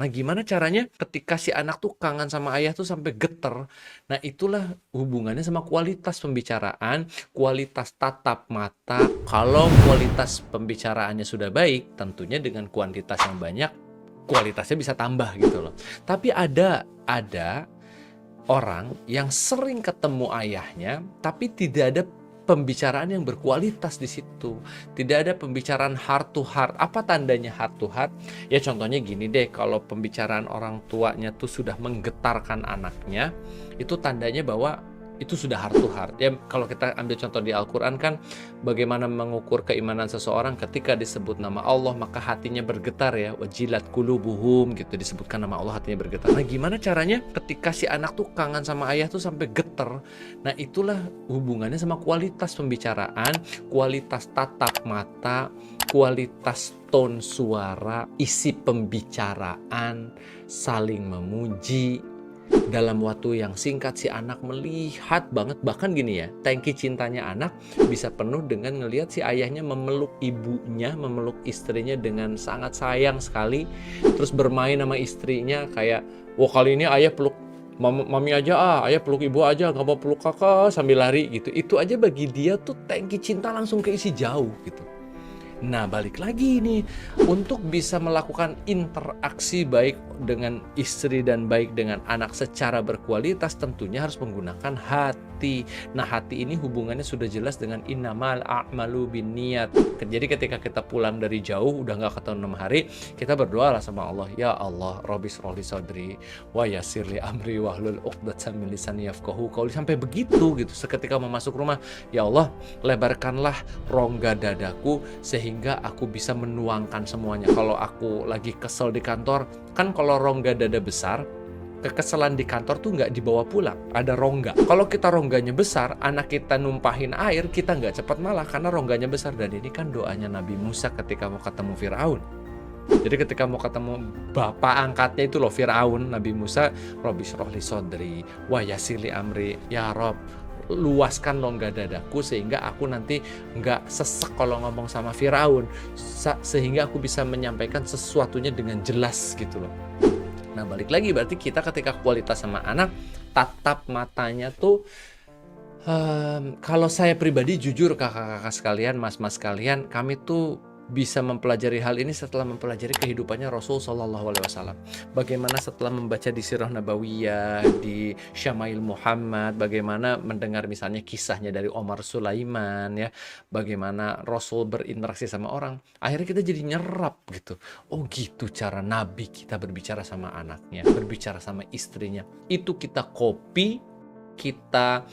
Nah, gimana caranya ketika si anak tuh kangen sama ayah tuh sampai geter? Nah, itulah hubungannya sama kualitas pembicaraan, kualitas tatap mata. Kalau kualitas pembicaraannya sudah baik, tentunya dengan kuantitas yang banyak, kualitasnya bisa tambah gitu loh. Tapi ada orang yang sering ketemu ayahnya, tapi tidak ada pembicaraan yang berkualitas di situ. Tidak ada pembicaraan heart to heart. Apa tandanya heart to heart? Ya contohnya gini deh, kalau pembicaraan orang tuanya tuh sudah menggetarkan anaknya, itu tandanya bahwa itu sudah heart to heart. Ya kalau kita ambil contoh di Al-Quran kan, bagaimana mengukur keimanan seseorang ketika disebut nama Allah, maka hatinya bergetar ya. Wajilat qulubuhum gitu, disebutkan nama Allah hatinya bergetar. Nah, gimana caranya ketika si anak tuh kangen sama ayah tuh sampai geter? Nah, itulah hubungannya sama kualitas pembicaraan, kualitas tatap mata, kualitas tone suara, isi pembicaraan, saling memuji. Dalam waktu yang singkat si anak melihat banget, bahkan gini ya, tangki cintanya anak bisa penuh dengan ngelihat si ayahnya memeluk ibunya, memeluk istrinya dengan sangat sayang sekali, terus bermain sama istrinya kayak, wah kali ini ayah peluk mami aja, ayah peluk ibu aja, nggak mau peluk kakak, sambil lari gitu. Itu aja bagi dia tuh tangki cinta langsung keisi jauh gitu. Nah, balik lagi nih, untuk bisa melakukan interaksi baik dengan istri dan baik dengan anak secara berkualitas, tentunya harus menggunakan hati. Nah, hati ini hubungannya sudah jelas dengan innamal a'malu binniyat. Jadi ketika kita pulang dari jauh, udah nggak ketemu 6 hari, kita berdoa lah sama Allah. Ya Allah, Robbi shrah li sadri wa yassir li amri wahlul 'uqdatam min lisani yafqahu qouli. Sampai begitu gitu. Seketika mau masuk rumah, ya Allah, lebarkanlah rongga dadaku sehingga aku bisa menuangkan semuanya. Kalau aku lagi kesel di kantor, kan kalau rongga dada besar, kekesalan di kantor tuh nggak dibawa pulang, ada rongga. Kalau kita rongganya besar, anak kita numpahin air, kita nggak cepat malah karena rongganya besar. Dan ini kan doanya Nabi Musa ketika mau ketemu Firaun. Jadi ketika mau ketemu bapak angkatnya itu loh Firaun, Nabi Musa, Robbi shrah li sadri wa yassir li amri, ya Rob, luaskan rongga dadaku sehingga aku nanti nggak sesek kalau ngomong sama Firaun, sehingga aku bisa menyampaikan sesuatunya dengan jelas gitu loh. Nah, balik lagi berarti kita ketika kualitas sama anak, tatap matanya tuh, kalau saya pribadi jujur kakak-kakak sekalian, mas-mas sekalian, kami tuh bisa mempelajari hal ini setelah mempelajari kehidupannya Rasul Shallallahu Alaihi Wasallam. Bagaimana setelah membaca di Sirah Nabawiyah, di Syama'il Muhammad, bagaimana mendengar misalnya kisahnya dari Omar Sulaiman ya, bagaimana Rasul berinteraksi sama orang, akhirnya kita jadi nyerap gitu. Oh gitu cara Nabi kita berbicara sama anaknya, berbicara sama istrinya. Itu kita copy, kita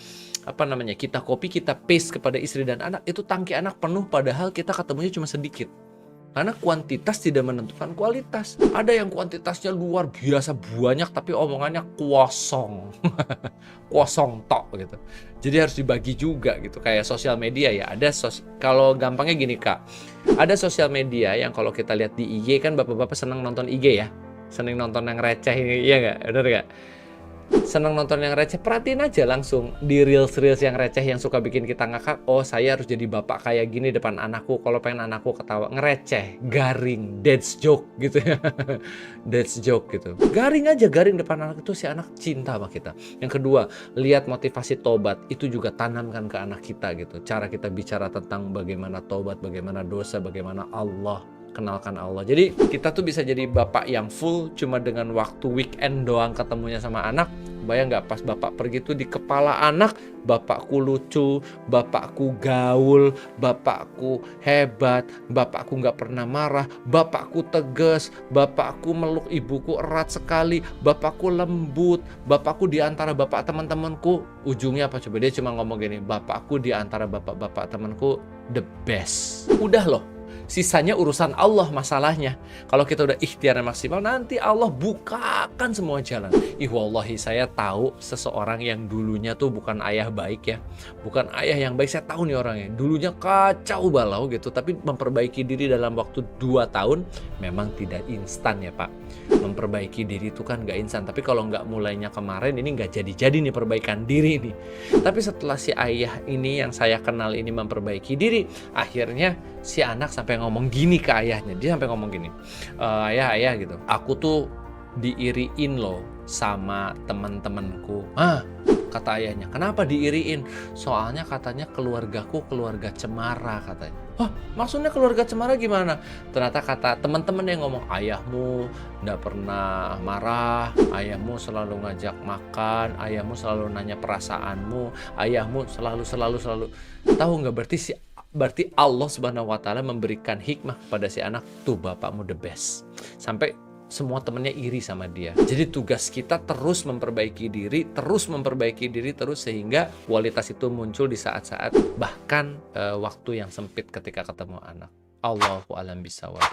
paste kepada istri dan anak, itu tangki anak penuh padahal kita ketemunya cuma sedikit. Karena kuantitas tidak menentukan kualitas. Ada yang kuantitasnya luar biasa banyak tapi omongannya kosong. Kosong tok gitu. Jadi harus dibagi juga gitu. Kayak sosial media ya, kalau gampangnya gini Kak. Ada sosial media yang kalau kita lihat di IG kan bapak-bapak senang nonton IG ya. Senang nonton yang receh, iya nggak? Bener nggak? Seneng nonton yang receh, perhatiin aja langsung di reels-reels yang receh yang suka bikin kita ngakak. Oh, saya harus jadi bapak kayak gini depan anakku, kalau pengen anakku ketawa. Ngereceh, garing, dad's joke gitu ya. Dad's joke gitu. Garing aja, garing depan anak, itu si anak cinta sama kita. Yang kedua, lihat motivasi tobat, itu juga tanamkan ke anak kita gitu. Cara kita bicara tentang bagaimana tobat, bagaimana dosa, bagaimana Allah, kenalkan Allah. Jadi kita tuh bisa jadi bapak yang full cuma dengan waktu weekend doang ketemunya sama anak. Bayang nggak pas bapak pergi tuh di kepala anak, bapakku lucu, bapakku gaul, bapakku hebat, bapakku nggak pernah marah, bapakku tegas, bapakku meluk ibuku erat sekali, bapakku lembut, bapakku di antara bapak teman-temanku. Ujungnya apa coba? Dia cuma ngomong gini, bapakku di antara bapak-bapak temanku the best. Udah loh. Sisanya urusan Allah masalahnya. Kalau kita udah ikhtiar maksimal, nanti Allah bukakan semua jalan. Wallahi saya tahu seseorang yang dulunya tuh bukan ayah baik ya. Bukan ayah yang baik, saya tahu nih orangnya. Dulunya kacau balau gitu, tapi memperbaiki diri dalam waktu 2 tahun memang tidak instan ya Pak. Memperbaiki diri itu kan gak instan. Tapi kalau nggak mulainya kemarin, ini nggak jadi-jadi nih perbaikan diri nih. Tapi setelah si ayah ini yang saya kenal ini memperbaiki diri, akhirnya si anak sampai ngomong gini ke ayahnya. Dia sampai ngomong gini, ayah gitu, aku tuh diiriin loh sama teman-temanku. Ah, kata ayahnya, kenapa diiriin? Soalnya katanya keluargaku keluarga cemara katanya. Hah, maksudnya keluarga cemara gimana? Ternyata kata teman-teman yang ngomong, ayahmu nggak pernah marah, ayahmu selalu ngajak makan, ayahmu selalu nanya perasaanmu, ayahmu selalu. Tahu nggak, berarti Allah Subhanahu wa taala memberikan hikmah kepada si anak, tuh bapakmu the best. Sampai semua temennya iri sama dia. Jadi tugas kita terus memperbaiki diri, terus sehingga kualitas itu muncul di saat-saat bahkan waktu yang sempit ketika ketemu anak. Allahu a'lam bishawab.